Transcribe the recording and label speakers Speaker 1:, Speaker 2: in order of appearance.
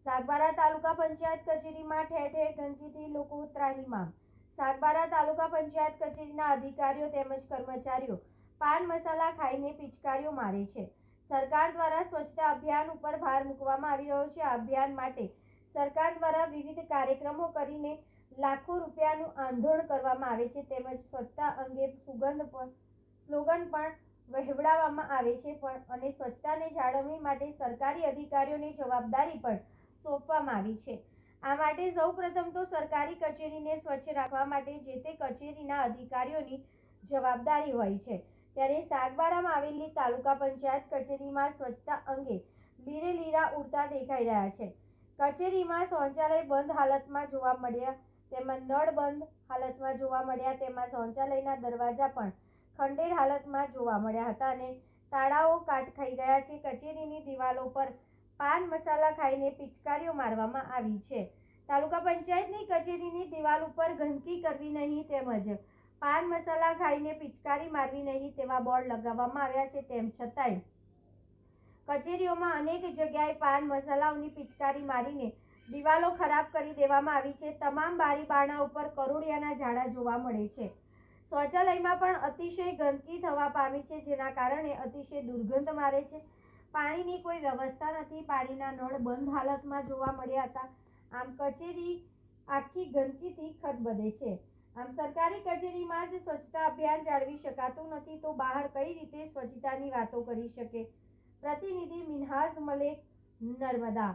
Speaker 1: સાગબારા તાલુકા પંચાયત કચેરીમાં ઠેર ઠેર ગંદકીથી લોકો ત્રાહિમામ। સાગબારા તાલુકા પંચાયત કચેરીના અધિકારીઓ તેમજ કર્મચારીઓ પાન મસાલા ખાઈને પિચકારીઓ મારે છે। સરકાર દ્વારા સ્વચ્છતા અભિયાન ઉપર ભાર મૂકવામાં આવી રહ્યો છે। આ અભિયાન માટે સરકાર દ્વારા વિવિધ કાર્યક્રમો કરીને લાખો રૂપિયાનું આંદોલન કરવામાં આવે છે તેમજ સ્વચ્છતા અંગે સ્લોગન પણ વહેવડાવવામાં આવે છે અને સ્વચ્છતાની જાળવણી માટે સરકારી અધિકારીઓને જવાબદારી પણ સોંપવામાં આવી છે। આ માટે સૌપ્રથમ તો સરકારી કચેરીને સ્વચ્છ રાખવા માટે જે તે કચેરીના અધિકારીઓની જવાબદારી હોય છે। ત્યારે સાગબારામાં આવેલી તાલુકા પંચાયત કચેરીમાં સ્વચ્છતા અંગે લીરે લીરા ઉડતા દેખાઈ રહ્યા છે। કચેરીમાં શૌચાલય બંધ હાલતમાં જોવા મળ્યા, તેમાં નળ બંધ હાલતમાં જોવા મળ્યા, તેમાં શૌચાલયના દરવાજા પણ ખંડેર હાલતમાં જોવા મળ્યા હતા અને તાળાઓ કાટ ખાઈ ગયા છે। કચેરીની દિવાલો પર પાન મસાલા ખાઈને પિચકારીઓ મારવામાં આવી છે। તાલુકા પંચાયતની કચેરીની દિવાલ ઉપર ગંદકી કરવી નહીં તેમજ પાન મસાલા ખાઈને પિચકારી મારવી નહીં તેવા બોર્ડ લગાવવામાં આવ્યા છે। તેમ છતાંય કચેરીઓમાં અનેક જગ્યાએ પાન મસાલાઓની પિચકારી મારીને દિવાલો ખરાબ કરી દેવામાં આવી છે। તમામ બારી બારણા ઉપર કરોળિયાના ઝાડા જોવા મળે છે। શૌચાલયમાં પણ અતિશય ગંદકી થવા પામી છે, જેના કારણે અતિશય દુર્ગંધ મારે છે। પાણીની કોઈ વ્યવસ્થા નથી, પાણીના નળ બંધ હાલતમાં જોવા મળ્યા હતા। આમ કચેરી આખી ગંદકીથી ખદબદે છે। આમ સરકારી કચેરીમાં જ સ્વચ્છતા અભિયાન જાળવી શકાતું નથી તો બહાર કઈ રીતે સ્વચ્છતાની વાતો કરી શકે। પ્રતિનિધિ મિનહાજ મલેક, નર્મદા।